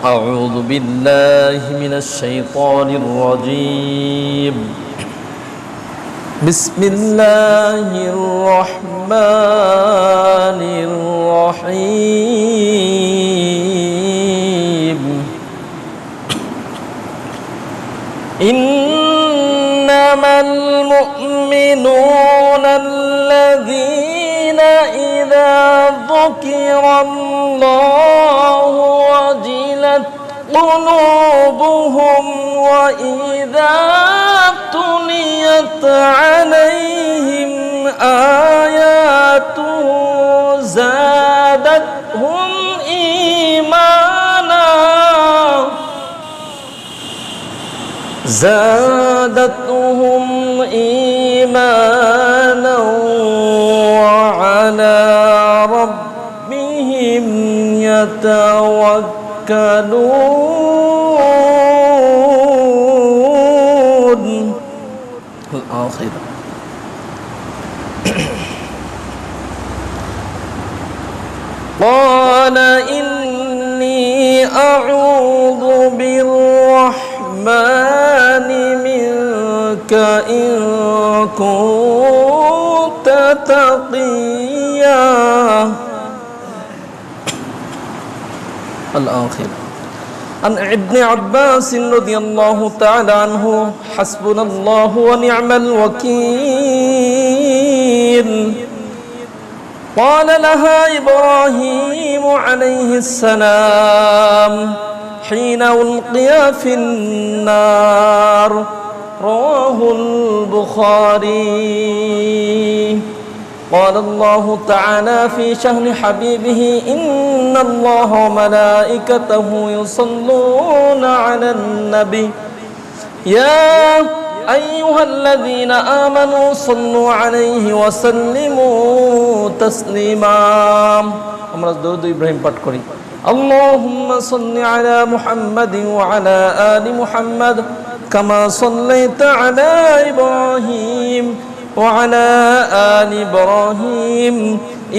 أعوذ بالله من الشيطان الرجيم بسم الله الرحمن الرحيم إنما المؤمنون الذين إذا ذكر الله وجلت قلوبهم وإذا تليت عليهم آياته زادتهم إيمانا وعلى ربهم يتوكلون. الآخرة. قال إني أعوذ بالرحمن منك إن كنت تقيا. الآخرة. عن ابن عباس رضي الله تعالى عنه حسبنا الله ونعم الوكيل. قال لها إبراهيم عليه السلام حين ألقي في النار. رواه البخاري. قال الله تعالى في شأن حبيبه إن الله وملائكته يصلون على النبي يا أيها الذين آمنوا صلوا عليه وسلموا تسليما. আমরা দরুদ ইব্রাহিম পাঠ করি। اللهم صل على محمد وعلى آل محمد كما صليت على إبراهيم وعلى آل إبراهيم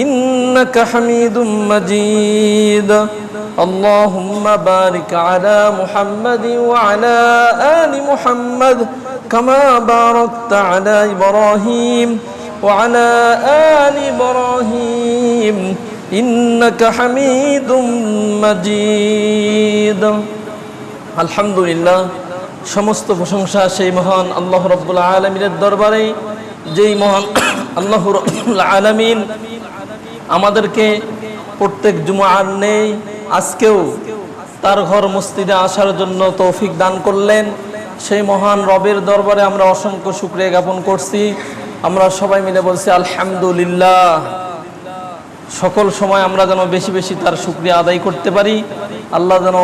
إنك حميد مجيد. اللهم بارك على محمد وعلى آل محمد كما باركت على إبراهيم وعلى آل إبراهيم إنك حميد مجيد. الحمد لله. সমস্ত প্রশংসা সেই মহান আল্লাহ রাব্বুল আলামিনের দরবারে, যেই মহান আল্লাহ রাব্বুল আলামিন আমাদেরকে প্রত্যেক জুমআর নেই আজকেও তার ঘর মসজিদে আসার জন্য তৌফিক দান করলেন। সেই মহান রবের দরবারে আমরা অসংখ্য শুকরিয়া জ্ঞাপন করছি। আমরা সবাই মিলে বলছি আলহামদুলিল্লাহ। সকল সময় আমরা যেন বেশি বেশি তার শুকরিয়া আদায় করতে পারি। আল্লাহ যেন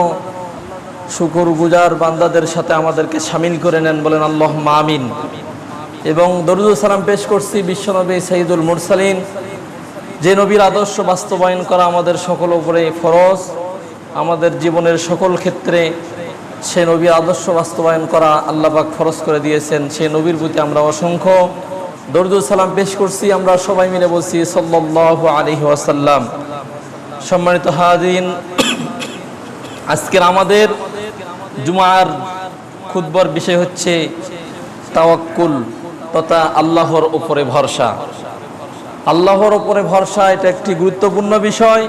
শুকরগুজার বান্দাদের সাথে আমাদেরকে শামিল করে নেন, বলেন আল্লাহুম্মা আমিন। এবং দরুদ সালাম পেশ করছি বিশ্বনবী সাইয়্যিদুল মুরসালিন, যে নবীর আদর্শ বাস্তবায়ন করা আমাদের সকল উপরে ফরজ। আমাদের জীবনের সকল ক্ষেত্রে সে নবীর আদর্শ বাস্তবায়ন করা আল্লাহ পাক ফরজ করে দিয়েছেন। সেই নবীর প্রতি আমরা অসংখ্য দরুদ সালাম পেশ করছি। আমরা সবাই মিলে বলছি সাল্লাল্লাহু আলাইহি ওয়াসাল্লাম। সম্মানিত হাজিরিন, আজকের আমাদের জুমার খুতবার বিষয় হচ্ছে তাওয়াক্কুল তথা আল্লাহর উপরে ভরসা। আল্লাহর উপরে ভরসা এটা একটি গুরুত্বপূর্ণ বিষয়,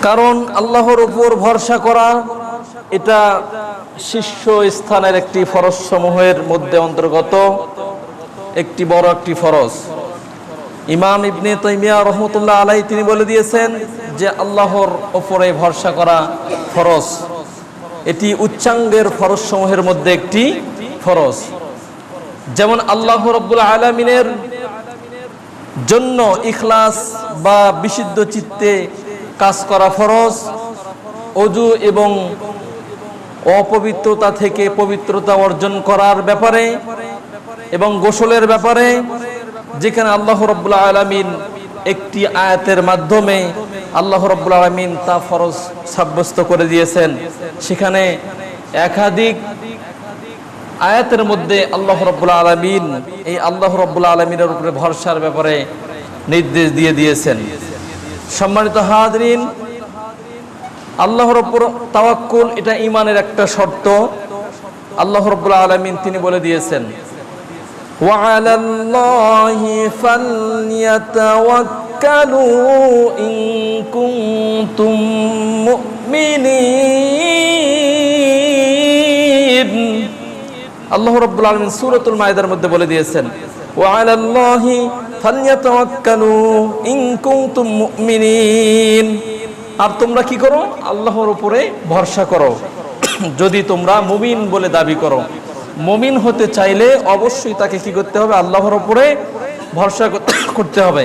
কারণ আল্লাহর উপর ভরসা করা এটা শীর্ষ স্থানের একটি ফরজ সমূহের মধ্যে অন্তর্গত একটি বড় একটি ফরজ। ইমাম ইবনে তাইমিয়া রহমতুল্লাহ আলাইহি তিনি বলে দিয়েছেন যে আল্লাহর উপরে ভরসা করা ফরজ, এটি উচ্চাঙ্গের ফরজ সমূহের মধ্যে একটি ফরজ। যেমন আল্লাহ রাব্বুল আলামিনের জন্য ইখলাস বা বিশুদ্ধ চিত্তে কাজ করা ফরজ, ওযু এবং অপবিত্রতা থেকে পবিত্রতা অর্জন করার ব্যাপারে এবং গোসলের ব্যাপারে, যেখানে আল্লাহ রাব্বুল আলামিন একটি আয়াতের মাধ্যমে আল্লাহ রাব্বুল আলামিন তা ফরজ সাব্যস্ত করে দিয়েছেন। সেখানে একাধিক আয়াতের মধ্যে আল্লাহ রাব্বুল আলামিন এই আল্লাহ রাব্বুল আলামিনের উপরে ভরসার ব্যাপারে নির্দেশ দিয়ে দিয়েছেন। সম্মানিত হাজরিন, আল্লাহর উপর তাওয়াক্কুল এটা ঈমানের একটা শর্ত। আল্লাহ রাব্বুল আলামিন তিনি বলে দিয়েছেন, ওয়া আলাল্লাহি ফালইয়াতাওয়াক্কালু ইন কুনতুম মুমিনিন। আল্লাহ রাব্বুল আলামিন সূরাতুল মাইদার মধ্যে বলে দিয়েছেন, ওয়া আলাল্লাহি ফালইয়াতাওয়াক্কালু ইন কুনতুম মুমিনিন। আর তোমরা কি করো? আল্লাহর উপরে ভরসা করো যদি তোমরা মুমিন বলে দাবি করো। মুমিন হতে চাইলে অবশ্যই তাকে কি করতে হবে? আল্লাহর উপরে ভরসা করতে হবে।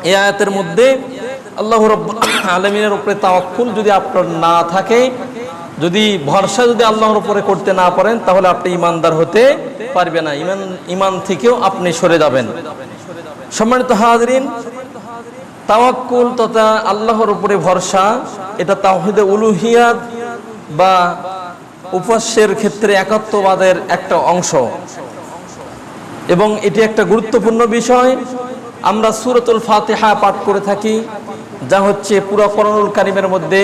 এই আয়াতের মধ্যে আল্লাহ রাব্বুল আলামিনের উপরে তাওয়াক্কুল যদি আপনার না থাকে, যদি ভরসা যদি আল্লাহর উপরে করতে না পারেন, তাহলে আপনি ঈমানদার হতে পারবে না, ঈমান থেকেও আপনি সরে যাবেন। সম্মানিত হাজরিন, তাওয়াক্কুল তথা আল্লাহর উপরে ভরসা এটা তাওহীদে উলুহিয়াত বা উপাস্যের ক্ষেত্রে একাত্মবাদের একটা অংশ, এবং এটি একটা গুরুত্বপূর্ণ বিষয়। আমরা সূরাতুল ফাতিহা পাঠ করে থাকি, যা হচ্ছে পুরো কোরআনুল কারীমের মধ্যে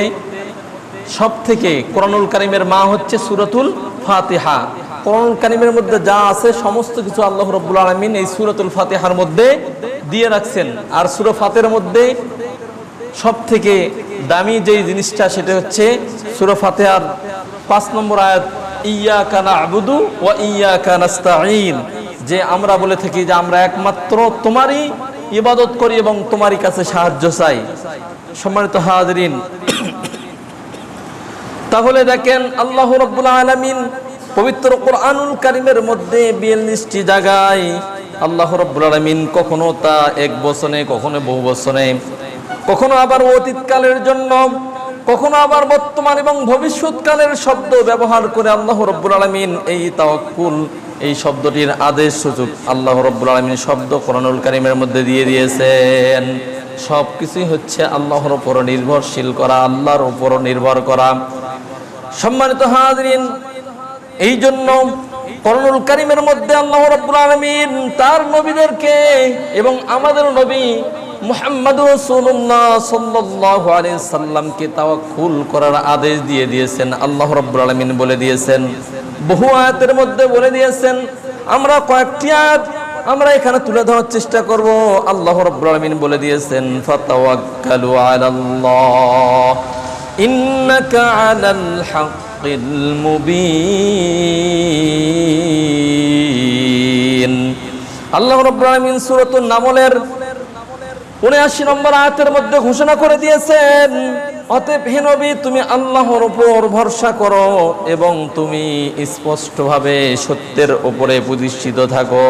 সবথেকে, কোরআনুল কারীমের মা হচ্ছে সূরাতুল ফাতিহা। কোরআনুল কারীমের মধ্যে যা আছে সমস্ত কিছু আল্লাহ রাব্বুল আলামিন এই সূরাতুল ফাতিহার মধ্যে দিয়ে রাখছেন। আর সূরা ফাতিহার মধ্যে সবথেকে দামি যেই জিনিসটা সেটা হচ্ছে সূরা ফাতিহার 5 নম্বর আয়াত, ইয়্যাকা না'বুদু ওয়া ইয়্যাকা নাস্তাঈন, যে আমরা বলে থাকি যে আমরা একমাত্র তোমারই ইবাদত করি এবং তোমারই কাছে সাহায্য চাই। সম্মানিত হাজরিন, তাহলে দেখেন আল্লাহ রাব্বুল আলামিন পবিত্র কোরআনুল কারীমের মধ্যে 42টি জায়গায় আল্লাহ রাব্বুল আলামিন কখনো তা এক বচনে, কখনো বহু বচনে, কখনো আবার অতীতকালের জন্য, কখনো আবার বর্তমান এবং ভবিষ্যৎকালের শব্দ ব্যবহার করে আল্লাহ রাব্বুল আলামিন এই তাওয়াক্কুল এই শব্দটির আদেশ সূচক আল্লাহ রাব্বুল আলামিন শব্দ কোরআনুল কারীমের মধ্যে দিয়ে দিয়েছেন। সবকিছুই হচ্ছে আল্লাহর উপর নির্ভরশীল করা, আল্লাহর উপর নির্ভর করা। সম্মানিত হাজরিন, এই জন্য কোরআনুল কারীমের মধ্যে আল্লাহ রাব্বুল আলামিন তার নবীদেরকে এবং আমাদের নবী মুহাম্মদুর রাসূলুল্লাহ সাল্লাল্লাহু আলাইহি সাল্লামকে তাওয়াক্কুল করার আদেশ দিয়ে দিয়েছেন। আল্লাহ রাব্বুল আলামিন বলে দিয়েছেন, বহু আয়াতের মধ্যে বলে দিয়েছেন। আমরা কয়েকটি আয়াত আমরা এখানে তুলে ধরার চেষ্টা করব। আল্লাহ রাব্বুল আলামিন বলে দিয়েছেন, ফাতাওয়াক্কালু আলাল্লাহ ইন্নাকা আলাল হাক্কিল মুবিন। আল্লাহ রাব্বুল আলামিন সূরাতুন নামলের 79 নম্বর আয়াতের মধ্যে ঘোষণা করে দিয়েছেন, অতএব হে নবী তুমি আল্লাহর উপর ভরসা করো এবং তুমি স্পষ্টভাবে সত্যের উপরে প্রতিষ্ঠিত থাকো।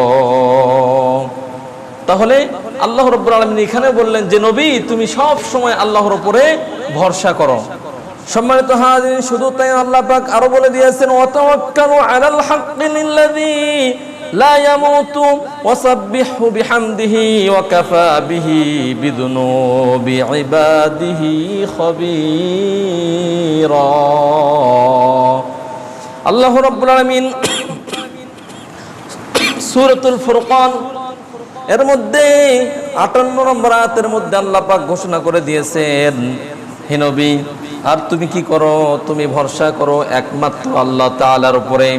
তাহলে আল্লাহ রাব্বুল আলামিন এখানে বললেন যে নবী তুমি সব সময় আল্লাহর উপরে ভরসা করো। সম্মানিত হাজিরিন, শুধু তাই আল্লাহ পাক আরো বলে দিয়েছেন, ওয়াতাওয়াক্কালু আলাল হাক্কিল্লাযী লা ইয়ামুতু ওয়াসাব্বিহু বিহামদিহি ওয়া কাফা বিহি বিযুনুবি ইবাদিহি খাবীরা। আল্লাহ রাব্বুল আলামিন সূরাতুল ফুরকান এর মধ্যে 58 নম্বর আয়াতের মধ্যে আল্লাহ পাক ঘোষণা করে দিয়েছেন, হে নবী আর তুমি কি করো? তুমি ভরসা করো একমাত্র আল্লাহ তাআলার উপরে,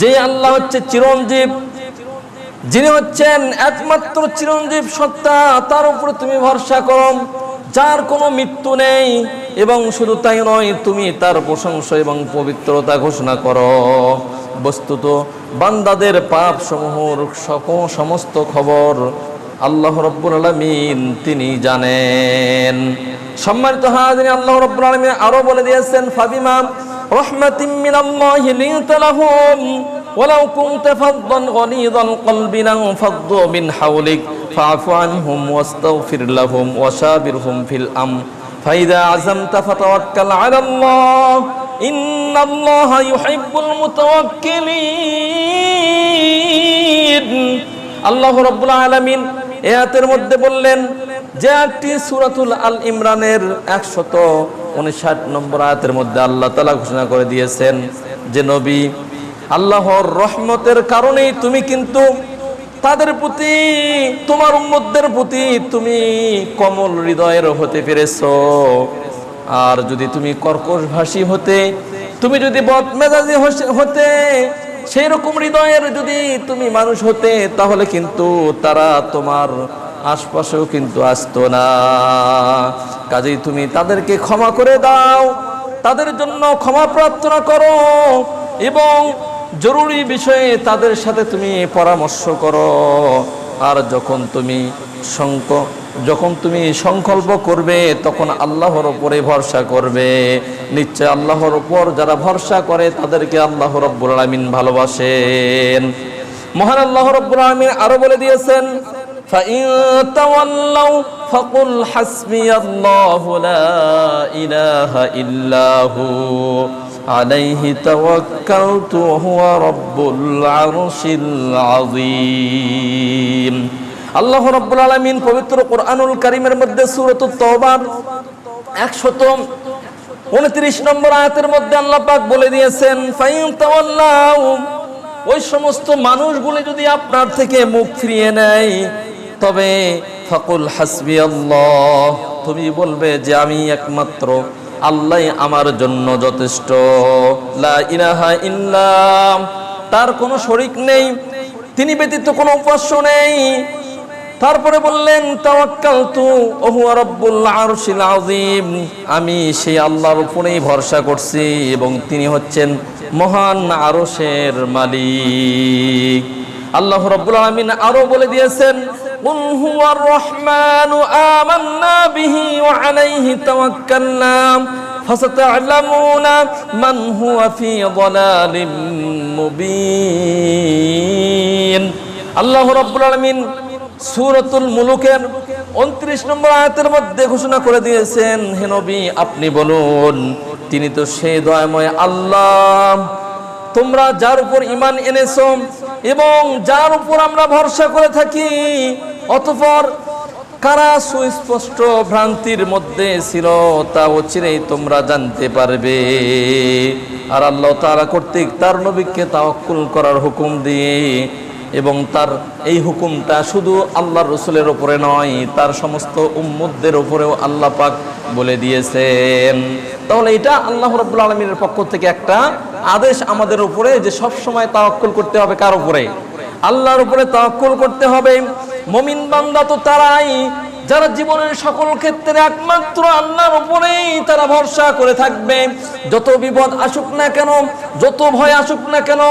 যে আল্লাহ হচ্ছে চিরঞ্জীব, যিনি হচ্ছেন একমাত্র চিরঞ্জীব সত্তা, তার উপরে তুমি ভরসা করো, যার কোনো মৃত্যু নেই। এবং শুধু তাই নয়, তুমি তার প্রশংসা এবং পবিত্রতা ঘোষণা করো। বস্তুত বান্দাদের পাপ সমূহের সমস্ত খবর আল্লাহ রাব্বুল আলামিন তিনি জানেন। সম্মানিত হাজিরিন, আল্লাহ রাব্বুল আলামিন আরো বলে দিয়েছেন, ফাবিমা রাহমাতিম মিনাল্লাহি লিনতা লাহুম ওয়ালাউ কুনতা ফাদদান গলিযাল কলবি লানফাদ্দু মিন হাওলিক ফাআফু আনহুম ওয়াস্তাগফির লাহুম ওয়াশাবিরহুম ফিল আমর ফাইযা আযামতা ফাতাওয়াক্কাল আলাল্লাহ ইন্নাল্লাহা ইউহিব্বুল মুতাওয়াক্কিলিন। আল্লাহ রাব্বুল আলামিন এই আয়াতের মধ্যে বললেন যে একটি সূরাতুল আল ইমরানের 159 নম্বর আয়াতের মধ্যে আল্লাহ তাআলা ঘোষণা করে দিয়েছেন যে নবী আল্লাহর রহমতের কারণেই তুমি কিন্তু তাদের প্রতি, তোমার উম্মতদের প্রতি তুমি কোমল হৃদয়ের হতে পেরেছো। আর যদি তুমি কর্কশভাষী হতে, তুমি যদি বদমেজাজি হতে, সেই রকম হৃদয়ের যদি তুমি মানুষ হতে, তাহলে কিন্তু তারা তোমার আশপাশেও কিন্তু আসতো না। কাজেই তুমি তাদেরকে ক্ষমা করে দাও, তাদের জন্য ক্ষমা প্রার্থনা করো এবং জরুরি বিষয়ে তাদের সাথে তুমি পরামর্শ করো। আর যখন তুমি সংকল্প করবে, তখন আল্লাহর উপরে ভরসা করবে। নিশ্চয় আল্লাহর উপর যারা ভরসা করে তাদেরকে আল্লাহ রাব্বুল আলামিন ভালোবাসেন। মহান আল্লাহ রাব্বুল আলামিন আরো বলে দিয়েছেন, فَإِن تَوَلَّوْا فَقُلْ حَسْبِيَ اللَّهُ لَا إِلَهَ إِلَّا هُوَ عَلَيْهِ تَوَكَّلْتُ وَهُوَ رَبُّ الْعَرْشِ الْعَظِيمِ। আল্লাহ রাব্বুল আলামিন পবিত্র কোরআনুল কারীমের মধ্যে সূরাতুত তাওবার 129 নম্বর আয়াতের মধ্যে আল্লাহ পাক বলে দিয়েছেন, ফাইন তাওয়াল্লাউ, ওই সমস্ত মানুষগুলো যদি আপনার থেকে মুখ ফিরিয়ে নেয়, তবে ফাকুল হাসবিয়াল্লাহ, তুমি বলবে যে আমি একমাত্র আল্লাহই আমার জন্য যথেষ্ট। লা ইলাহা ইল্লাল্লাহ, তার কোনো শরীক নেই, তিনি ব্যতীত কোনো উপাস্য নেই। তারপরে বললেন তাওয়াক্কালতু ওয়া হুয়া রাব্বুল আরশিল আযীম, আমি সেই আল্লাহর উপরেই ভরসা করছি এবং তিনি হচ্ছেন মহান আরশের মালিক। আল্লাহ রাব্বুল আলামিন আরো বলে দিয়েছেন, কুল হুয়ার রহমানু আমান্না বিহি ওয়া আলাইহি তাওয়াক্কালনা ফাসাতা'লামুনা মান হুয়া ফি যালালিম মুবিন। আল্লাহ রাব্বুল আলামিন সূরাতুল মুলুকের 29 নম্বর আয়াতের মধ্যে ঘোষণা করে দিয়েছেন, হে নবী আপনি বলুন, তিনি তো সেই দয়াময় আল্লাহ, তোমরা যার উপর ঈমান এনেছো এবং যার উপর আমরা ভরসা করে থাকি। অতঃপর কারা সুস্পষ্ট ভ্রান্তির মধ্যে ছিল তা অচিরেই তোমরা জানতে পারবে। আর আল্লাহ তাআলা কর্তৃক তার নবীকে তাওয়াক্কুল করার হুকুম দিয়ে, এবং তার এই হুকুমটা শুধু আল্লাহর রাসূলের উপরে নয়, তার সমস্ত উম্মতদের উপরেও আল্লাহ পাক বলে দিয়েছেন। তাহলে এটা আল্লাহ রাব্বুল আলামিনের পক্ষ থেকে একটা আদেশ আমাদের উপরে, যে সব সময় তাওয়াক্কুল করতে হবে কার উপরে? আল্লাহর উপরে তাওয়াক্কুল করতে হবে। মুমিন বান্দা তো তারাই যারা জীবনের সকল ক্ষেত্রে একমাত্র আল্লাহর উপরেই তারা ভরসা করে থাকবে। যত বিপদ আসুক না কেন, যত ভয় আসুক না কেন,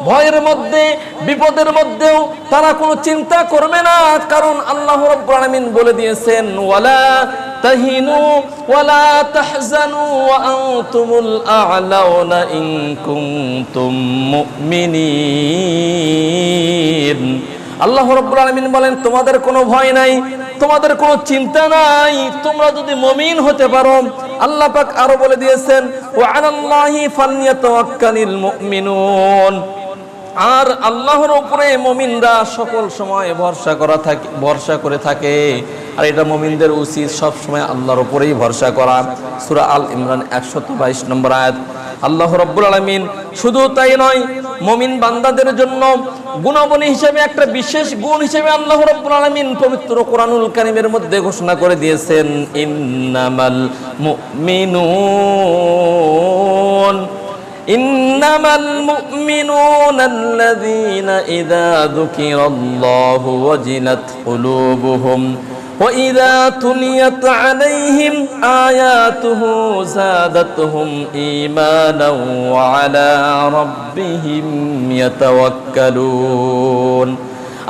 ভয়ের মধ্যে বিপদের মধ্যেও তারা কোনো চিন্তা করবে না, কারণ আল্লাহ রাব্বুল আলামিন বলে দিয়েছেন, ওয়ালা তাহিনু ওয়ালা তাহজানু ওয়া আনতুমুল আ'লাউনা ইন কুনতুম মুমিনিন। আল্লাহ রাব্বুল আলামিন বলেন, তোমাদের কোনো ভয় নাই, তোমাদের কোনো চিন্তা নাই, তোমরা যদি মুমিন হতে পারো। আল্লাহ পাক আরো বলে দিয়েছেন, ওয়া আলাল্লাহি ফালইয়াতাওয়াক্কালিল মুমিনুন। আর আল্লাহর উপরে মুমিনরা সকল সময় ভরসা করে থাকে। আর এটা মুমিনদের উচিত সব সময় আল্লাহর উপরেই ভরসা করা। সূরা আল ইমরান 122 নম্বর আয়াত। আল্লাহ রাব্বুল আলামিন শুধু তাই নয়, মুমিন বান্দাদের জন্য গুণাবলী হিসেবে একটা বিশেষ গুণ হিসেবে আল্লাহ রাব্বুল আলামিন পবিত্র কোরআনুল কারীমের মধ্যে ঘোষণা করে দিয়েছেন, ইন্নামাল মুমিনুনা আল্লাযীনা ইযা যুকিরাল্লাহু ওয়াজিলাত কুলুবুহুম ওয়া ইযা তুলিয়াত আলাইহিম আয়াতুহু যাদাতুহুম ঈমানাও ওয়া আলা রাব্বিহিম ইয়াতাওয়াক্কালুন।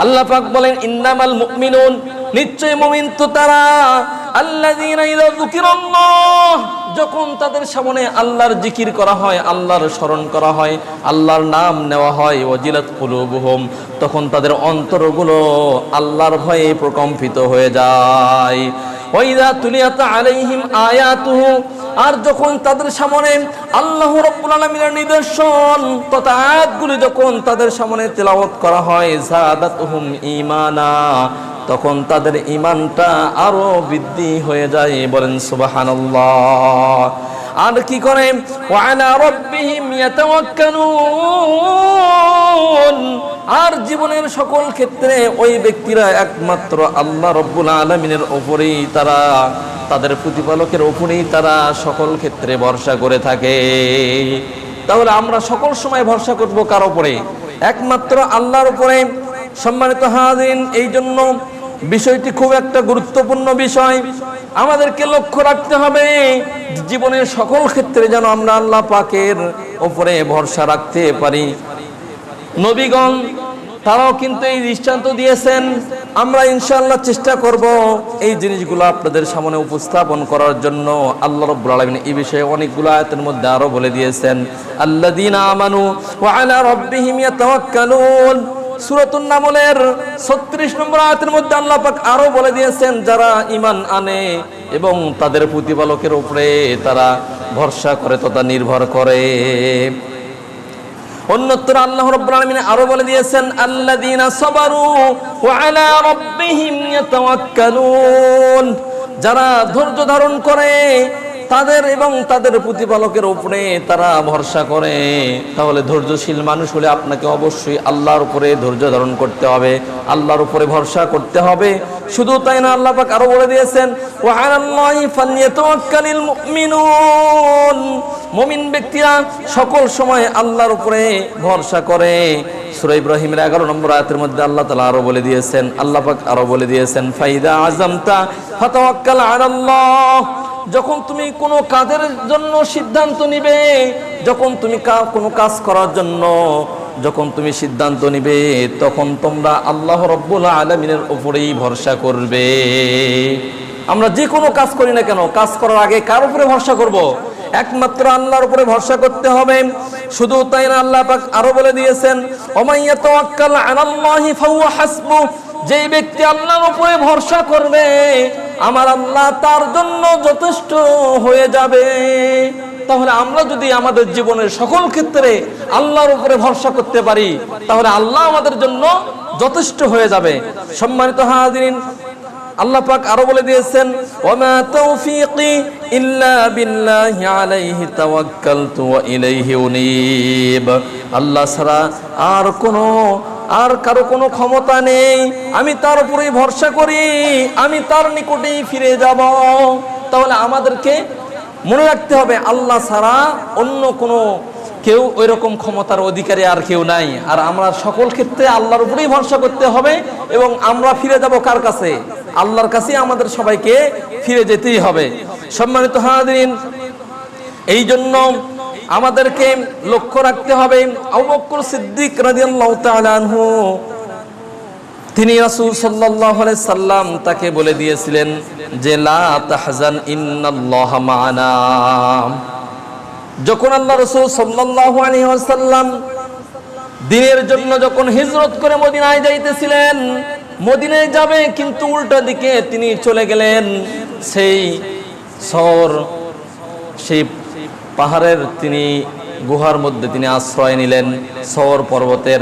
আল্লাহ পাক বলেন, ইন্নামাল মুমিনুন, নিশ্চয় মুমিন তো তারা, আল্লাযীনা ইযা যুকিরাল্লাহ, যখন তাদের সামনে আল্লাহর জিকির করা হয়, আল্লাহর স্মরণ করা হয়, আল্লাহর নাম নেওয়া হয়, ওয়াজিলাত কুলুবুহুম, তখন তাদের অন্তরগুলো আল্লাহর ভয়ে প্রকম্পিত হয়ে যায়। ওয়া ইযা তুলিয়াত আলাইহিম আয়াতুহু, আর যখন তাদের সামনে আল্লাহ রাব্বুল আলামিনের নিদর্শন তথা আয়াতগুলি যখন তাদের সামনে তেলাওয়াত করা হয়, যাদাতুহুম ঈমানা, তখন তাদের ঈমানটা আরো বৃদ্ধি হয়ে যায়। বলেন সুবহানাল্লাহ। আর কি করে ওয়া আলা রাব্বিহিম ইয়াতাওয়াক্কালুন, আর জীবনের সকল ক্ষেত্রে ওই ব্যক্তিরা একমাত্র আল্লাহ রাব্বুল আলামিনের উপরেই তারা, তাদের প্রতিপালকের উপরেই তারা সকল ক্ষেত্রে ভরসা করে থাকে। তাহলে আমরা সকল সময় ভরসা করব কার উপরে? একমাত্র আল্লাহর উপরে। সম্মানিত হাজিরিন, এই জন্য বিষয়টি খুব একটা গুরুত্বপূর্ণ বিষয়। আমাদেরকে লক্ষ্য রাখতে হবে জীবনের সকল ক্ষেত্রে যেন আমরা আল্লাহ পাকের উপরে ভরসা রাখতে পারি। নবীগণ তারাও কিন্তু এই দৃষ্টান্ত দিয়েছেন। আমরা ইনশাআল্লাহ চেষ্টা করব এই জিনিসগুলো আপনাদের সামনে উপস্থাপন করার জন্য। আল্লাহ রাব্বুল আলামিন এই বিষয়ে অনেকগুলো আয়াতের মধ্যে আরো বলে দিয়েছেন, আল্লাযীনা আমানু ওয়া আলা রাব্বিহিম ইয়াতাওয়াক্কালুন। সূরাতুন নামলের 36 নম্বর আয়াতের মধ্যে আল্লাহ পাক আরো বলে দিয়েছেন, যারা ঈমান আনে এবং তাদের প্রতিপালকের উপরে তারা ভরসা করে তথা নির্ভর করে। অন্যত্র আল্লাহ রাব্বুল আলামিন আরো বলে দিয়েছেন, আল্লাযীনা সাবারু ওয়া আলা রাব্বিহিম ইয়াতাওয়াক্কালুন। যারা ধৈর্য ধারণ করে তাদের এবং তাদের প্রতিপালকের উপরে তারা ভরসা করে। তাহলে ধৈর্যশীল মানুষ হলে আপনাকে অবশ্যই আল্লাহর উপরে ধৈর্য ধারণ করতে হবে, আল্লাহর উপরে ভরসা করতে হবে। শুধু তাই না, আল্লাহ পাক আরো বলে দিয়েছেন, ওয়া আলাল্লাহি ফালইয়াতাওয়াক্কালিল মুমিনুন। মুমিন ব্যক্তিরা সকল সময় আল্লাহর উপরে ভরসা করে। সূরা ইব্রাহিমের 11 নম্বর আয়াতের মধ্যে আল্লাহ তাআলা আরো বলে দিয়েছেন, আল্লাহ পাক আরো বলে দিয়েছেন, ফাইদা আযামতা ফাতাওয়াক্কাল আলাল্লাহ। যখন তুমি কোনো কাজের জন্য সিদ্ধান্ত নিবে, যখন তুমি কোনো কাজ করার জন্য যখন তুমি সিদ্ধান্ত নিবে, তখন তোমরা আল্লাহ রাব্বুল আলামিনের উপরেই ভরসা করবে। আমরা যে কোনো কাজ করি না কেন, কাজ করার আগে কার উপরে ভরসা করব? একমাত্র আল্লাহর উপরে ভরসা করতে হবে। শুধু তাই না, আল্লাহ পাক আরো বলে দিয়েছেন, ওমান ইয়াতাওয়াক্কাল আলাল্লাহি ফাহুয়া হাসবুহ। যেই ব্যক্তি আল্লাহর উপরে ভরসা করবে, আমার আল্লাহ তার জন্য যথেষ্ট হয়ে যাবে। তাহলে আমরা যদি আমাদের জীবনের সকল ক্ষেত্রে আল্লাহর উপরে ভরসা করতে পারি, তাহলে আল্লাহ আমাদের জন্য যথেষ্ট হয়ে যাবে। সম্মানিত হাজিরিন, আল্লাহ পাক আরো বলে দিয়েছেন, ওয়ামা তাওফীকি ইল্লা বিল্লাহি আলাইহি তাওয়াক্কালতু ওয়া ইলাইহি উনীব। আল্লাহ ছাড়া আর কারো কোনো ক্ষমতা নেই, আমি তার উপরেই ভরসা করি, আমি তার নিকটেই ফিরে যাব। তাহলে আমাদেরকে মনে রাখতে হবে, আল্লাহ ছাড়া অন্য কোনো কেউ ওই রকম ক্ষমতার অধিকারী আর কেউ নাই। আর আমরা সকল ক্ষেত্রে আল্লাহর উপরেই ভরসা করতে হবে এবং আমরা ফিরে যাব কার কাছে? আল্লাহর কাছেই আমাদের সবাইকে ফিরে যেতেই হবে। সম্মানিত হাজিরিন, এই জন্য আমাদেরকে লক্ষ্য রাখতে হবে, আবু বকর সিদ্দিক রাদিয়াল্লাহু তাআলা আনহু, তিনি রাসূল সাল্লাল্লাহু আলাইহি সাল্লাম তাকে বলে দিয়েছিলেন যে লা তাহজান ইন্নাল্লাহা মা'ানা। যখন আল্লাহ রাসূল সাল্লাল্লাহু আলাইহি ওয়াসাল্লাম দ্বীনের জন্য যখন হিজরত করে মদিনায় যাইতেছিলেন, মদিনায় যাবে কিন্তু উল্টা দিকে তিনি চলে গেলেন সেই পাহাড়ের তিনি গুহার মধ্যে তিনি আশ্রয় নিলেন, সওর পর্বতের।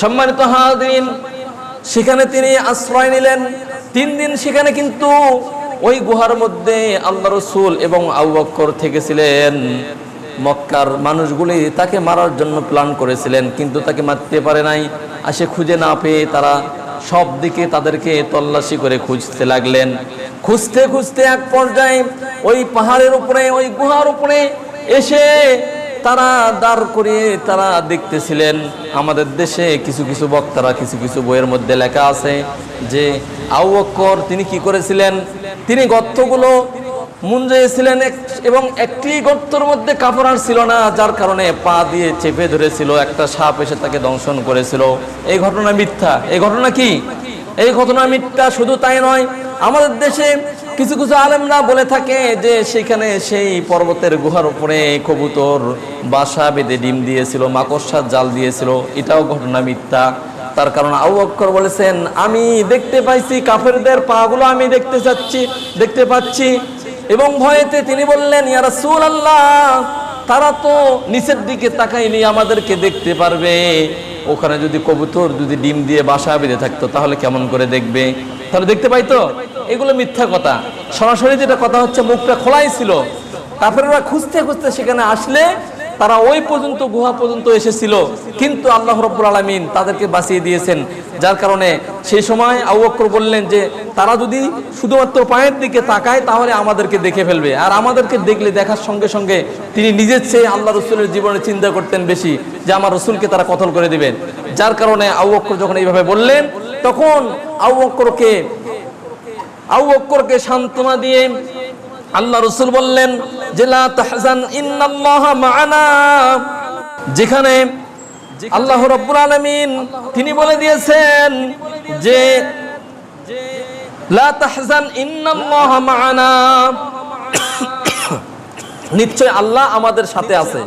সম্মানিত হাজিরিন, সেখানে তিনি আশ্রয় নিলেন 3 দিন। সেখানে কিন্তু ওই গুহার মধ্যে আল্লাহ রাসূল এবং আবু বকর থেকেছিলেন। মক্কার মানুষগুলি তাকে মারার জন্য প্ল্যান করেছিলেন, কিন্তু তাকে মারতে পারে নাই। আসে খুঁজে না পেয়ে তারা সব দিকে তাদেরকে তল্লাশি করে খুঁজতে লাগলেন। খুঁজতে খুঁজতে এক পর্যায়ে ওই পাহাড়ের উপরে, ওই গুহার উপরে এসে তারা দাঁড় করিয়ে তারা দেখতেছিলেন। আমাদের দেশে কিছু কিছু বক্তারা, কিছু কিছু বইয়ের মধ্যে লেখা আছে যে আবু বকর তিনি কি করেছিলেন, তিনি গর্তগুলো মুঞ্জেছিলেন এবং একটি গর্তের মধ্যে কাপড় আর ছিল না, যার কারণে পা দিয়ে চেপে ধরেছিল, একটা সাপ এসে তাকে দংশন করেছিল। এই ঘটনা মিথ্যা। এই ঘটনা কি? এই ঘটনা মিথ্যা। শুধু তাই নয়, আমাদের দেশে কিছু কিছু আলেমরা বলে থাকে যে সেখানে সেই পর্বতের গুহার উপরে কবুতর বাসা বেঁধে ডিম দিয়েছিল, মাকড়সার জাল দিয়েছিল। এটাও ঘটনা মিথ্যা। তার কারণ আবু বকর বলেছেন, আমি দেখতে পাইছি কাফেরদের পাগুলো আমি দেখতে পাচ্ছি। এবং ভয়েতে তিনি বললেন, ইয়া রাসূলুল্লাহ, তারা তো নিচের দিকে তাকাইনি আমাদেরকে দেখতে পারবে, ওখানে যদি কবুতর যদি ডিম দিয়ে বাসা বেঁধে থাকতো তাহলে কেমন করে দেখবে? তাহলে দেখতে পাইতো? এগুলো মিথ্যা কথা। সরাসরি যেটা কথা হচ্ছে, মুখটা খোলাই ছিল, কাফেররা খুঁজতে খুঁজতে সেখানে আসলে তারা ওই পর্যন্ত গুহা পর্যন্ত এসেছিল, কিন্তু আল্লাহ রাব্বুল আলামিন তাদেরকে বাঁচিয়ে দিয়েছেন। যার কারণে সেই সময় আবু বকর বললেন যে তারা যদি শুধুমাত্র পায়ের দিকে তাকায় তাহলে আমাদেরকে দেখে ফেলবে, আর আমাদেরকে দেখলে দেখার সঙ্গে সঙ্গে তিনি নিজের চেয়ে আল্লাহ রসুলের জীবনে চিন্তা করতেন বেশি যে আমার রসুলকে তারা কতল করে দিবেন। যার কারণে আবু বকর যখন এইভাবে বললেন তখন আবু বকরকে সান্ত্বনা দিয়ে আল্লাহ রসুল বললেন যে লা তাহজান ইন্নাল্লাহা মা'ানা, যেখানে আল্লাহ রাব্বুল আলামিন তিনি বলে দিয়েছেন যে লা তাহজান ইন্নাল্লাহা মা'ানা, নিশ্চয় আল্লাহ আমাদের সাথে আছে।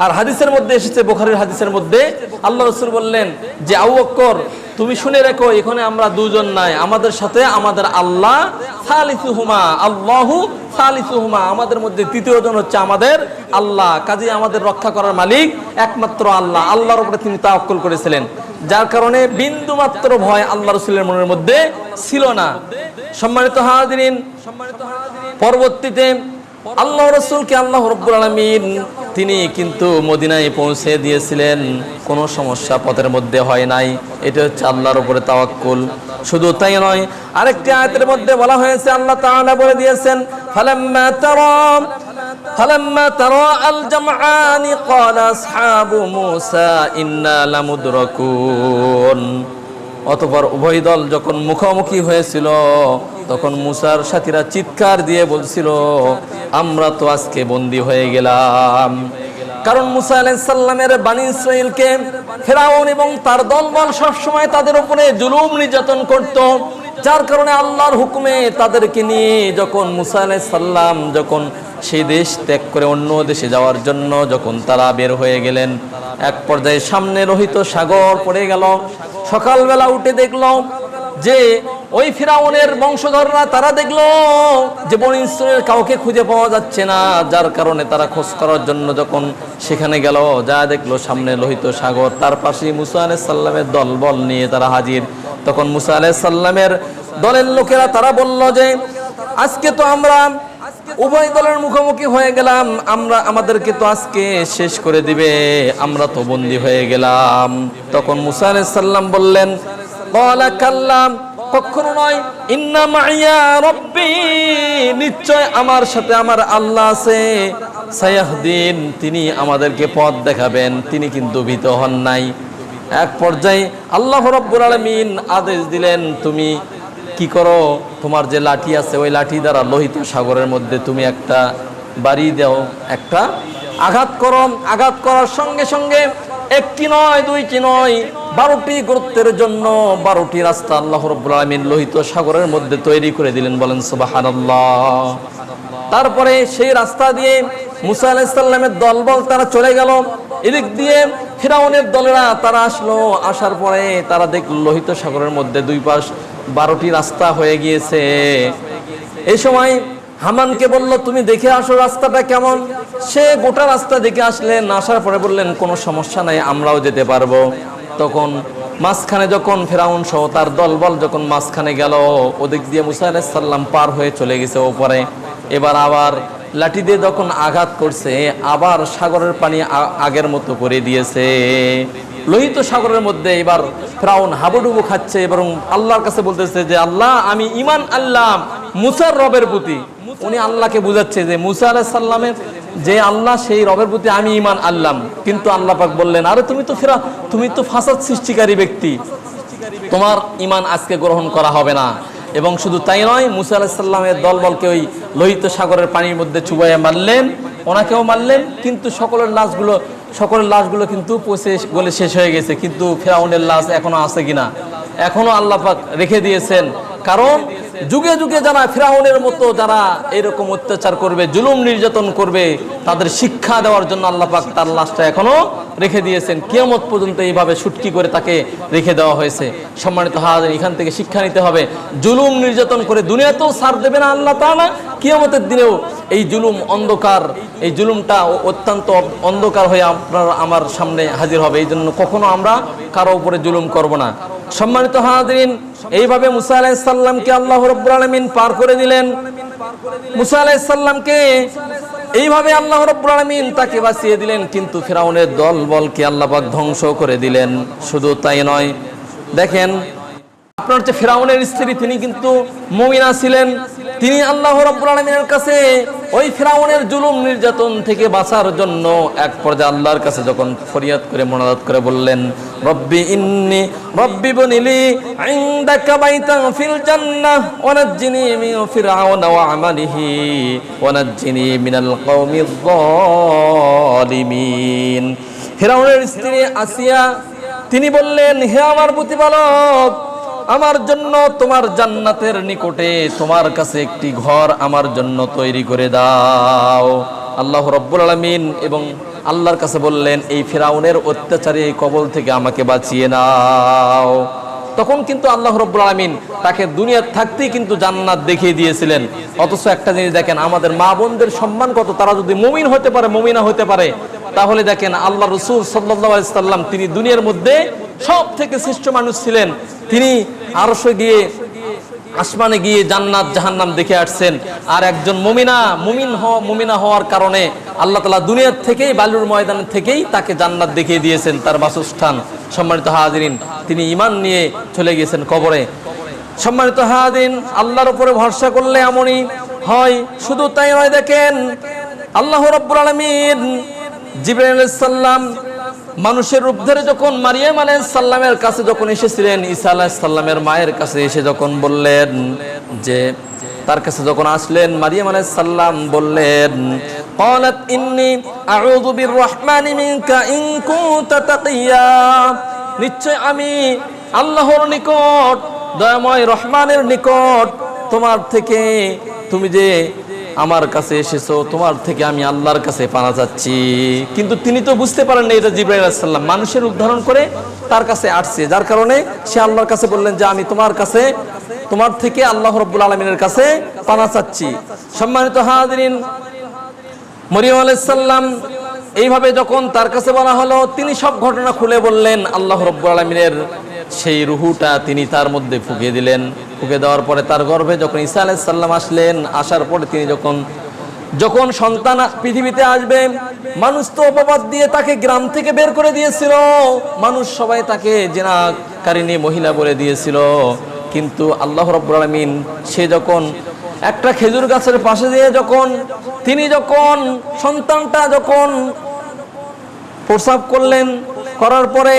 আর হাদিসের মধ্যে এসেছে, বুখারীর হাদিসের মধ্যে আল্লাহ রাসূল বললেন যে আবু বকর তুমি শুনে রেখো, এখানে আমরা দুজন নাই, আমাদের সাথে আমাদের আল্লাহ সালিসুহুমা, আল্লাহু সালিসুহুমা, আমাদের মধ্যে তৃতীয় জন হচ্ছে আমাদের আল্লাহ। কাজেই আমাদের রক্ষা করার মালিক একমাত্র আল্লাহ। আল্লাহর উপরে তিনি তাওয়াক্কুল করেছিলেন, যার কারণে বিন্দু মাত্র ভয় আল্লাহ রাসূলের মনের মধ্যে ছিল না। সম্মানিত হাজিরিন, পরবর্তীতে আল্লাহ রাসূলকে আল্লাহ রাব্বুল আলামিন তিনি কিন্তু মদিনায় পৌঁছে দিয়েছিলেন, কোনো সমস্যা পথের মধ্যে হয় নাই। এটা হচ্ছে আল্লাহর উপরে তাওয়াক্কুল। শুধু তাই নয়, আরেকটি আয়াতের মধ্যে বলা হয়েছে, আল্লাহ তাআলা বলে দিয়েছেন ফালাম্মা তারা আল জামআনি ক্বালা আসহাবু মূসা ইন্না লামুদরাকুন। অতঃপর উভয় দল যখন মুখোমুখি হয়েছিল তখন মুসার সাথীরা চিৎকার দিয়ে বলছিল আমরা তো আজকে বন্দী হয়ে গেলাম। কারণ মুসা আলাইহিস সালামের বনি ইসরাইলকে ফিরআউন এবং তার দলবল সবসময় তাদের উপরে জুলুম নির্যাতন করত। যার কারণে আল্লাহর হুকুমে তাদেরকে নিয়ে যখন মুসা আলাইহিস সালাম যখন সেই দেশ ত্যাগ করে অন্য দেশে যাওয়ার জন্য যখন তারা বের হয়ে গেলেন, এক পর্যায়ে সামনে লোহিত সাগর পড়ে গেল। সকালবেলা উঠে দেখলো যে ওই ফিরাউনের বংশধররা তারা দেখলো যে বনি ইসরাইলের কাউকে খুঁজে পাওয়া যাচ্ছে না। যার কারণে তারা খোঁজ করার জন্য যখন সেখানে গেল, যা দেখলো সামনে লোহিত সাগর, তার পাশে মুসা আলাইহিস সালামের দলবল নিয়ে তারা হাজির। তখন মুসা আলাইহিস সালামের দলের লোকেরা তারা বলল যে আজকে তো আমরা উভয় দলের মুখোমুখি হয়ে গেলাম, আমাদেরকে তো আজকে শেষ করে দিবে, আমরা তো বন্দী হয়ে গেলাম। তখন মুসা আলাইহিস সালাম বললেন ক্বালা কাল্লাম, কখনো নয়, ইন্না মাইয়া রাব্বি, নিশ্চয় আমার সাথে আমার আল্লাহ আছে, সায়াহদিন, তিনি আমাদেরকে পথ দেখাবেন, তিনি কিন্তু ভীত হন নাই। এক পর্যায়ে আল্লাহ রাব্বুল আলামিন আদেশ দিলেন তুমি কি করো, তোমার যে লাঠি আছে ওই লাঠি দ্বারা লোহিত সাগরের মধ্যে তুমি একটা বাড়ি দাও, একটা আঘাত করো। আঘাত করার সঙ্গে সঙ্গে একটি নয় দুইটি নয় 12টি গর্তের জন্য 12টি রাস্তা আল্লাহ রাব্বুল আলামিন লোহিত সাগরের মধ্যে তৈরি করে দিলেন। বলেন সুবহানাল্লাহ। তারপরে সেই রাস্তা দিয়ে মুসা আলাইহিস সালামের দলবল তারা চলে গেল। এদিক দিয়ে ফিরাউনের দলেরা তারা আসলো, আসার পরে তারা দেখল লোহিত সাগরের মধ্যে দুই পাশ 12টি রাস্তা হয়ে গিয়েছে। এই সময় হামানকে বলল তুমি দেখে আসো রাস্তাটা কেমন। সে গোটা রাস্তা দেখে আসলেন, আসার পরে বললেন কোনো সমস্যা নাই, আমরাও যেতে পারবো। তখন মাঝখানে যখন ফিরাউন সহ তার দলবল যখন মাঝখানে গেল, ওদিক দিয়ে মুসা আলাইহিস সালাম পার হয়ে চলে গেছে ওপরে। এবার আবার লাঠি দিয়ে যখন আঘাত করছে, আবার সাগরের পানি আগের মতো করে দিয়েছে। লোহিত সাগরের মধ্যে এবার ফিরাউন হাবুডুবু খাচ্ছে এবং আল্লাহর কাছে বলতেছে যে আল্লাহ আমি ঈমান আনলাম মুসার রবের প্রতি। উনি আল্লাহকে বুঝাচ্ছে যে মুসা আলাইহিস সালামের যে আল্লাহ সেই রবের প্রতি আমি ঈমান আনলাম। কিন্তু আল্লাহ পাক বললেন আরে তুমি তো ফাসাদ সৃষ্টিকারী ব্যক্তি, তোমার ঈমান আজকে গ্রহণ করা হবে না। এবং শুধু তাই নয়, মুসা আলাইহিস সালামের দলবলকে ওই লোহিত সাগরের পানির মধ্যে চুবাইয়া মারলেন, ওনাকেও মারলেন। কিন্তু সকলের লাশগুলো কিন্তু পচে গলে শেষ হয়ে গেছে, কিন্তু ফিরাউনের লাশ এখনো আছে কিনা এখনো আল্লাহ পাক রেখে দিয়েছেন। কারণ যুগে যুগে যারা ফিরাউনের মতো যারা এরকম অত্যাচার করবে, জুলুম নির্যাতন করবে, তাদের শিক্ষা দেওয়ার জন্য আল্লাহ পাক তার লাশটা এখনো রেখে দিয়েছেন। কিয়ামত পর্যন্ত এইভাবে শুটকি করে তাকে রেখে দেওয়া হয়েছে। সম্মানিত হাজির, এখান থেকে শিক্ষা নিতে হবে, জুলুম নির্যাতন করে দুনিয়াতেও ছাড় দেবে না আল্লাহ তাআলা, কিয়ামতের দিনেও এই জুলুম অন্ধকার, এই জুলুমটা অত্যন্ত অন্ধকার হয়ে আপনার আমার সামনে হাজির হবে। এই জন্য কখনো আমরা কারো উপরে জুলুম করব না। সম্মানিত হাজিরিন, এইভাবে মুসা আলাইহিস সালামকে আল্লাহ রাব্বুল আলামিন পার করে দিলেন। মুসা আলাইহিস সালামকে এইভাবে আল্লাহ রাব্বুল আলামিন তাকে বাঁচিয়ে দিলেন, কিন্তু ফিরাউনের দলবলকে আল্লাহ পাক ধ্বংস করে দিলেন। শুধু তাই নয়, দেখেন আপনার যে ফিরাউনের স্ত্রী তিনি কিন্তু মুমিনা ছিলেন। তিনি আল্লাহ রাব্বুল আলামিনের কাছে ওই ফিরাউনের জুলুম নির্যাতন থেকে বাঁচার জন্য এক পর্যায়ে আল্লাহর কাছে যখন ফরিয়াদ করে মোনাজাত করে বললেন, রব্বি বনিলি ইনদাকা বাইতান ফিল জান্নাহ ওয়া নাজ্জিনি মিন ফিরআউনা ওয়া আমালিহি ওয়া নাজ্জিনি মিনাল কওমিয যালিমিন। ফিরাউনের স্ত্রী আসিয়া তিনি বললেন, হে আমার প্রতিপালক, আমার জন্য তোমার জান্নাতের নিকটে তোমার কাছে একটি ঘর আমার জন্য তৈরি করে দাও। আল্লাহ রাব্বুল আলামিন এবং আল্লাহর কাছে বললেন, এই ফিরাউনের অত্যাচারী এই কবল থেকে আমাকে বাঁচিয়ে নাও। তখন কিন্তু আল্লাহ রাব্বুল আলামিন তাকে দুনিয়ায় থাকতেই কিন্তু জান্নাত দেখিয়ে দিয়েছিলেন। অথচ একটা জিনিস দেখেন, আমাদের মা বোনদের সম্মান কত, তারা যদি মুমিন হতে পারে, মুমিনা হতে পারে, তাহলে দেখেন আল্লাহ রাসূল সাল্লাল্লাহু আলাইহি সাল্লাম তিনি দুনিয়ার মধ্যে সব থেকে শ্রেষ্ঠ মানুষ ছিলেন। তিনি আরশে গিয়ে, আসমানে গিয়ে জান্নাত জাহান্নাম দেখে আসছেন। আর একজন মুমিনা হওয়ার কারণে আল্লাহ তাআলা দুনিয়ার থেকেই, বালুর ময়দান থেকেই তাকে জান্নাত দেখিয়ে দিয়েছেন, তার বাসস্থান। সম্মানিত হাজিরিন, তিনি ঈমান নিয়ে চলে গিয়েছেন কবরে। সম্মানিত হাজিরিন, আল্লাহর উপরে ভরসা করলে এমনই হয়। শুধু তাই নয়, দেখেন আল্লাহ রাব্বুল আলামিন জিবরাইল আলাইহিস সালাম মানুষের রূপ ধরে যখন মারিয়াম আলাইহিস সালামের কাছে যখন এসেছিলেন, ঈসা আলাইহিস সালামের মায়ের কাছে এসে যখন বললেন যে, তার কাছে যখন আসলেন, মারিয়াম আলাইহিস সালাম বললেন, ক্বালাত ইন্নী আউযু বিররহমানি মিনকা ইন কুনতা তাকিয়া, নিশ্চয় আমি আল্লাহর নিকট, দয়াময় রহমানের নিকট তোমার থেকে, তুমি যে আমার কাছে এসেছো, তোমার থেকে আমি আল্লাহর কাছে পানা চাচ্ছি। কিন্তু তিনি তো বুঝতে পারেন না এটা জিবরাইল আলাইহিস সালাম মানুষের উদ্ধারণ করে তার কাছে আসছে, যার কারণে সে আল্লাহর কাছে বললেন যে আমি তোমার কাছে, তোমার থেকে আল্লাহ রাব্বুল আলামিনের কাছে পানা চাচ্ছি। সম্মানিত হাজিরিন, মরিয়ম আলাইহিস সালাম এইভাবে যখন তার কাছে বলা হলো, তিনি সব ঘটনা খুলে বললেন। আল্লাহ রাব্বুল আলামিনের সেই রুহুটা তিনি তার মধ্যে ফুঁকে দিলেন। ফুঁকে দেওয়ার পরে তার গর্ভে যখন ঈসা আলাইহিস সালাম আসলেন, আসার পরে তিনি যখন সন্তান পৃথিবীতে আসবে, মানুষ তো অপবাদ দিয়ে তাকে গ্রাম থেকে বের করে দিয়েছিল, মানুষ সবাই তাকে জিনাকারিনী মহিলা বলে দিয়েছিল। কিন্তু আল্লাহ রাব্বুল আলামিন সে যখন একটা খেজুর গাছের পাশে দিয়ে তিনি যখন সন্তানটা যখন প্রসব করলেন, করার পরে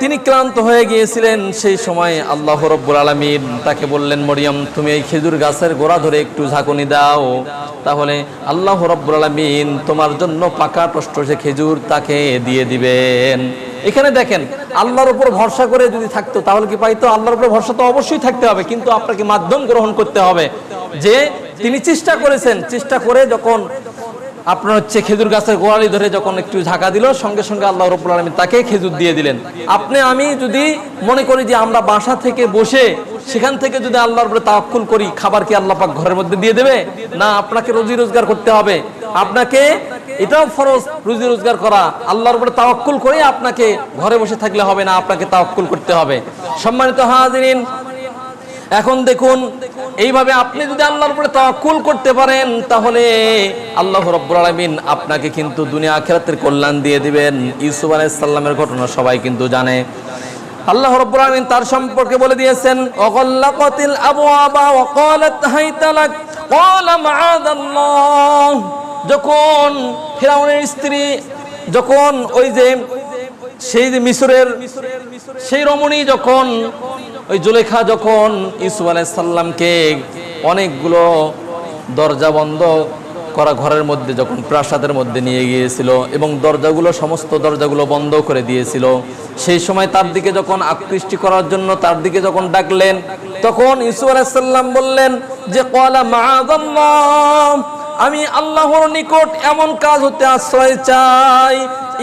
তিনি ক্লান্ত হয়ে গিয়েছিলেন, সেই সময় আল্লাহ রাব্বুল আলামিন তাকে বললেন, মরিয়ম তুমি এই খেজুর গাছের গোড়া ধরে একটু ঝাঁকুনি দাও, তাহলে আল্লাহ রাব্বুল আলামিন তোমার জন্য পাকা টসটসে খেজুর তাকে দিয়ে দিবেন। এখানে দেখেন আল্লাহর উপর ভরসা করে যদি থাকতো তাহলে কি পাইতো? আল্লাহর উপর ভরসা তো অবশ্যই থাকতে হবে, কিন্তু আপনাকে মাধ্যম গ্রহণ করতে হবে যে তিনি চেষ্টা করেছেন, চেষ্টা করে যখন আপনার খেজুর গাছের গোড়ালি ধরে যখন একটু ঝাঁকা দিল, সঙ্গে সঙ্গে আল্লাহ রাব্বুল আলামিন তাকে খেজুর দিয়ে দিলেন। আমি যদি মনে করি যে আমরা বাসা থেকে বসে সেখান থেকে যদি আল্লাহর উপরে তাওয়াক্কুল করি, খাবার কি আল্লাহ পাক ঘরের মধ্যে দিয়ে দেবে? না, আপনাকে রুজি রোজগার করতে হবে, আপনাকে এটাও ফরজ রুজি রোজগার করা। আল্লাহর উপরে তাওয়াক্কুল করে আপনাকে ঘরে বসে থাকলে হবে না, আপনাকে তাওয়াক্কুল করতে হবে। সম্মানিত হাজিরিন, এখন দেখুন এইভাবে আপনি যদি আল্লাহর উপরে তাওয়াক্কুল করতে পারেন, তাহলে আল্লাহ রাব্বুল আলামিন আপনাকে কিন্তু দুনিয়া আখিরাতের কল্যাণ দিয়ে দিবেন। ইউসুফ আলাইহিস সালামের ঘটনা সবাই কিন্তু জানে। আল্লাহ রাব্বুল আলামিন তার সম্পর্কে বলে দিয়েছেন, ওয়াগাল্লাকাতিল আবওয়াবা ওয়া ক্বালাত হাইতা লাক ক্বালা মাআযাল্লাহ। যখন ফিরাউনের স্ত্রী যখন ওই যে সেই যে মিশরের সেই রমণী যখন ওই জুলেখা যখন ইউসুফ আলাইহিস সালামকে অনেকগুলো দরজা বন্ধ করা ঘরের মধ্যে যখন প্রাসাদের মধ্যে নিয়ে গিয়েছিল এবং সমস্ত দরজাগুলো বন্ধ করে দিয়েছিল, সেই সময় তার দিকে যখন আকৃষ্টি করার জন্য তার দিকে যখন ডাকলেন, তখন ইউসুফ আলাইহিস সালাম বললেন যে ক্বালা মাআযাল্লাহ, আমি আল্লাহর নিকট এমন কাজ হতে আশ্রয় চাই।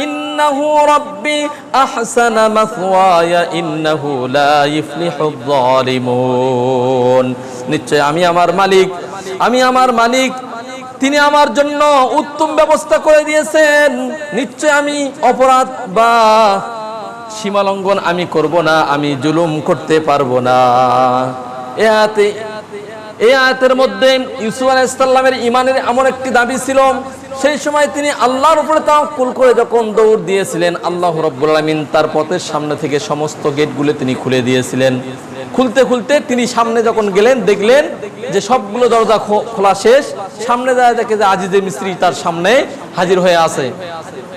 ইন্নাহু রাব্বি আহসানা মাসওয়ায়া ইন্নাহু লা ইফলিহুয যালিমুন। নিশ্চয় আমি আমার মালিক, তিনি আমার জন্য উত্তম ব্যবস্থা করে দিয়েছেন। নিশ্চয় আমি অপরাধ বা সীমালঙ্ঘন আমি করব না, আমি জুলুম করতে পারবো না। এই আয়াতের মধ্যে ইউসুফ আলাইহিস সালামের ঈমানের এমন একটি দাবি ছিল সেই সময় তিনি আল্লাহর উপরে তাওয়াক্কুল করে যখন দৌড় দিয়েছিলেন, আল্লাহ রাব্বুল আলামিন তার পথের সামনে থেকে সমস্ত গেটগুলো তিনি খুলে দিয়েছিলেন। খুলতে খুলতে তিনি সামনে যখন গেলেন, দেখলেন যে সবগুলো দরজা খোলা শেষ। সামনে যায় দেখে যে আজিজে মিস্ত্রি তার সামনে হাজির হয়ে আছে।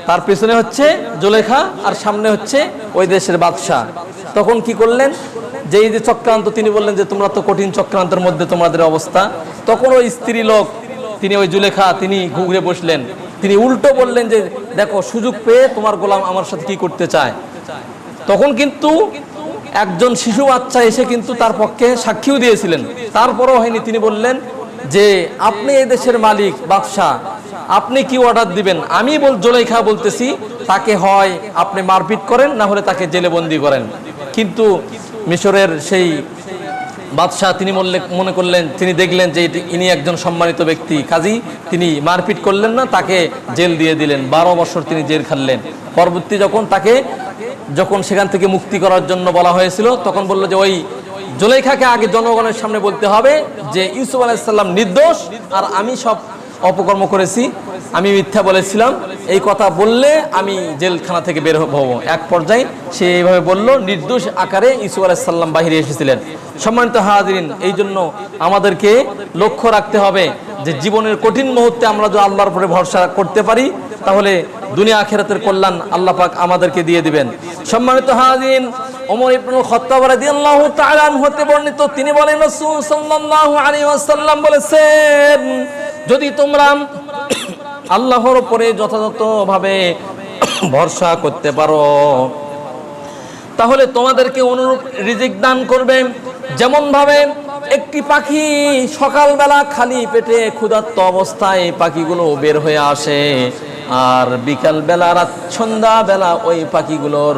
তার পেছনে হচ্ছে জুলেখা আর সামনে হচ্ছে ওই দেশের বাদশা। তখন কি করলেন, যে এই যে চক্রান্ত, তিনি বললেন যে তোমরা তো কঠিন চক্রান্তের মধ্যে তোমাদের অবস্থা। তখন ওই স্ত্রী লোক, তিনি ওই জুলেখা, তিনি ঘুরে বসলেন। তিনি উল্টো বললেন যে দেখো, সুযোগ পেয়ে তোমার গোলাম আমার সাথে কি করতে চায়। তখন কিন্তু একজন শিশু বাচ্চা এসে কিন্তু তার পক্ষে সাক্ষীও দিয়েছিলেন, তারপরও হয়নি। তিনি বললেন যে আপনি এই দেশের মালিক, বাদশা, আপনি কি অর্ডার দিবেন? আমি জুলেখা বলতেছি, তাকে হয় আপনি মারপিট করেন, না হলে তাকে জেলে বন্দি করেন। কিন্তু মিশরের সেই বাদশাহ তিনি মনে করলেন, তিনি দেখলেন যে ইনি একজন সম্মানিত ব্যক্তি, কাজী তিনি মারপিট করলেন না, তাকে জেল দিয়ে দিলেন। 12 বছর তিনি জেল খাটলেন। পরবর্তী যখন সেখান থেকে মুক্তি করার জন্য বলা হয়েছিল, তখন বলল যে ওই জুলেখাকে আগে জনগণের সামনে বলতে হবে যে ইউসুফ আলাইহিস সালাম নির্দোষ আর আমি সব অপকর্ম করেছি, আমি মিথ্যা বলেছিলাম, এই কথা বললে আমি জেলখানা থেকে বের হব। এক পর্যায়ে সে এইভাবে বলল, নির্দোষ আকারে ইউসুফ আলাইহিস সালাম বাহিরে এসেছিলেন। সম্মানিত হাজিরিন, এই জন্য আমাদেরকে লক্ষ্য রাখতে হবে যে জীবনের কঠিন মুহূর্তে আমরা যদি আল্লাহর উপরে ভরসা করতে পারি, তাহলে দুনিয়া আখিরাতের কল্যাণ আল্লাহ পাক আমাদেরকে দিয়ে দিবেন। সম্মানিত হাজিরিন, ওমর ইবনুল খাত্তাব রাদিয়াল্লাহু তাআলা আনহু হতে বর্ণিত, তিনি বলেন রাসূল সাল্লাল্লাহু আলাইহি ওয়াসাল্লাম বলেছেন, যদি তোমরা আল্লাহর উপরে যথাযথভাবে ভরসা করতে পারো, তাহলে তোমাদেরকে অনুরূপ রিজিক দান করবে। যেমন ভাবে একটি পাখি সকালবেলা খালি পেটে ক্ষুধার্ত অবস্থায় পাখিগুলো বের হয়ে আসে, আর বিকালবেলা সন্ধ্যাবেলা ওই পাখিগুলোর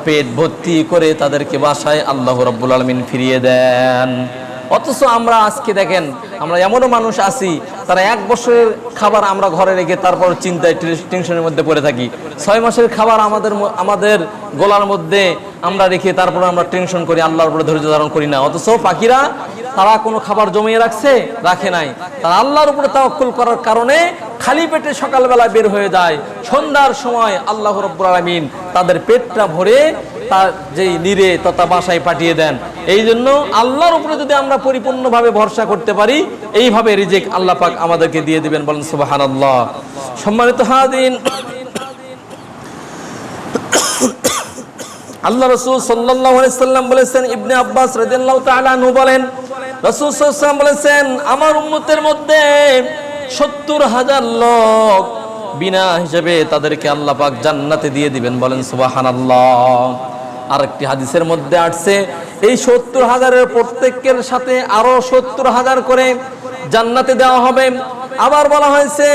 পেট ভর্তি করে তাদেরকে বাসায় আল্লাহ রাব্বুল আলামিন ফিরিয়ে দেন। অথচ আমরা আজকে দেখেন, আমরা এমনও মানুষ আছি, তারা 1 বছরের খাবার আমরা ঘরে রেখে তারপর চিন্তায় টেনশনের মধ্যে পড়ে থাকি। 6 মাসের খাবার আমাদের গোলার মধ্যে আমরা রেখে তারপর আমরা টেনশন করি, আল্লাহর উপরে ধৈর্য ধারণ করি না। অথচ পাখিরা, তারা কোনো খাবার জমিয়ে রাখে নাই। তারা আল্লাহর উপরে তাওয়াক্কুল করার কারণে খালি পেটে সকালবেলা বের হয়ে যায়, সন্ধ্যার সময় আল্লাহ রাব্বুল আলামিন তাদের পেটটা ভরে তার যেই নিরে তথা বাসায় পাঠিয়ে দেন। এই জন্য আল্লাহর উপরে যদি আমরা পরিপূর্ণভাবে ভরসা করতে পারি, এইভাবে রিজিক আল্লাহ পাক আমাদেরকে দিয়ে দিবেন। বলেন সুবহানাল্লাহ। সম্মানিত হাজিরিন, আল্লাহ রাসূল সাল্লাল্লাহু আলাইহি সাল্লাম বলেছেন, ইবনে আব্বাস রাদিয়াল্লাহু তাআলা আনহু বলেন, রাসূল সাল্লাল্লাহু আলাইহি সাল্লাম বলেছেন, আমার উম্মতের মধ্যে 70,000 লোক বিনা হিসাবে তাদেরকে আল্লাহ পাক জান্নাতে দিয়ে দিবেন। বলেন সুবহানাল্লাহ। আরেকটি হাদিসের মধ্যে আসছে, এই 70,000-এর প্রত্যেকের সাথে আরো 70,000 করে জান্নাতে দেওয়া হবে। আবার বলা হয়েছে,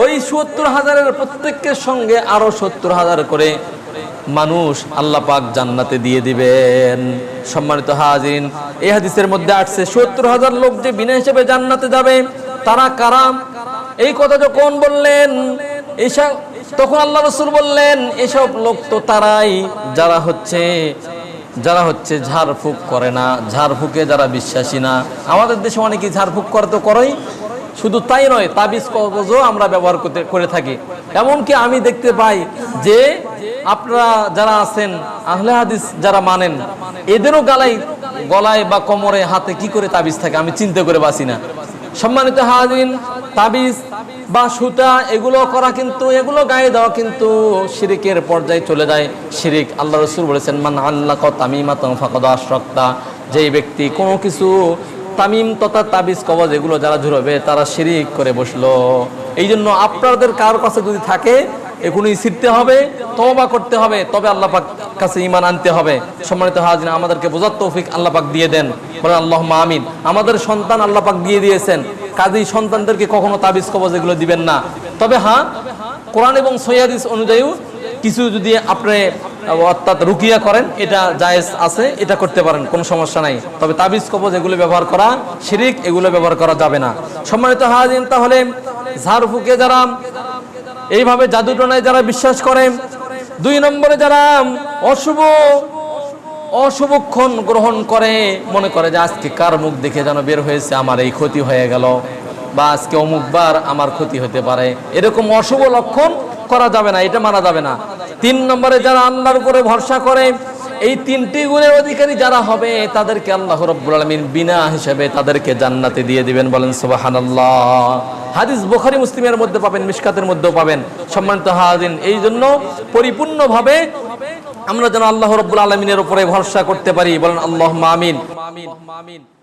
ওই 70,000-এর প্রত্যেকের সঙ্গে আরো 70,000 করে মানুষ আল্লাহ পাক জান্নাতে দিয়ে দিবেন। সম্মানিত হাজিরিন, এই হাদিসের মধ্যে আসছে 70,000 লোক যে বিনা হিসেবে জান্নাতে যাবে, তারা কারা? এই কথা যখন বললেন, তখন আল্লাহ রাসূল বললেন, এসব লোক তো তারাই যারা হচ্ছে ঝাড়ফুঁক করে না, ঝাড়ফুঁকে যারা বিশ্বাসী না। আমাদের দেশে অনেকেই ঝাড়ফুঁক করে, তো করেই, শুধু তাই নয়, তাবিজ কবজও আমরা ব্যবহার করে থাকি। এমনকি আমি দেখতে পাই যে আপনারা যারা আছেন আহলে হাদিস যারা মানেন, এদেরও গলায় বা কোমরে হাতে কি করে তাবিজ থাকে, আমি চিন্তা করে বাঁচি না। সম্মানিত হাজিরিন, তাবিজ বা সুতা এগুলো করা, কিন্তু এগুলো গায়ে দেওয়া কিন্তু শিরিকের পর্যায়ে চলে যায়। শিরিক, আল্লাহ রাসূল বলেছেন, মান আল্লাকা তামিমাতান ফাকাদ আশরাকতা, যেই ব্যক্তি কোনো কিছু তামিম তথা তাবিজ কবজ এগুলো যারা ঝুরাবে, তারা শিরিক করে বসলো। এই জন্য আপনাদের কারোর কাছে যদি থাকে, এখনই ছিড়তে হবে, তওবা করতে হবে, তবে আল্লাহ পাক কাছে ঈমান আনতে হবে। সম্মানিত হাজিরিন, আমাদেরকে বোঝার তৌফিক আল্লাহ পাক দিয়ে দেন। বলেন আল্লাহুম্মা আমিন। আমাদের সন্তান আল্লাহ পাক দিয়ে দিয়েছেন, কাজেই সন্তানদেরকে কখনো তাবিজ কবজ এগুলো দিবেন না। তবে হ্যাঁ, কোরআন এবং সহিহ হাদিস অনুযায়ী কিছু যদি আপনি অর্থাৎ রুকিয়া করেন, এটা জায়েজ আছে, এটা করতে পারেন, কোনো সমস্যা নাই। তবে তাবিজ কবজ এগুলো ব্যবহার করা শিরিক, এগুলো ব্যবহার করা যাবে না। সম্মানিত হাজিরিন, তাহলে ঝাড়ফুঁকে যারা এইভাবে জাদুটনায় যারা বিশ্বাস করে, 2 নম্বরে যারা অশুভক্ষণ গ্রহণ করে, মনে করে যে আজকে কার মুখ দেখে যেন বের হয়েছে, আমার এই ক্ষতি হয়ে গেল। বা আজকে অমুকবার আমার ক্ষতি হতে পারে, এরকম অশুভ লক্ষণ করা যাবে না, এটা মানা যাবে না। 3 নম্বরে যারা আল্লাহর উপরে ভরসা করে, এই 3টি গুণের অধিকারী যারা হবে তাদেরকে আল্লাহ রাব্বুল আলামিন বিনা হিসাবে তাদেরকে জান্নাতে দিয়ে দিবেন, বলেন সুবহানাল্লাহ। হাদিস বুখারী মুসলিমের মধ্যে পাবেন, মিশকাতের মধ্যেও পাবেন। সম্মানিত হাজিরিন, এই জন্য পরিপূর্ণভাবে আমরা যেন আল্লাহ রাব্বুল আলামিনের উপরে ভরসা করতে পারি, বলেন আল্লাহুম্মা আমিন।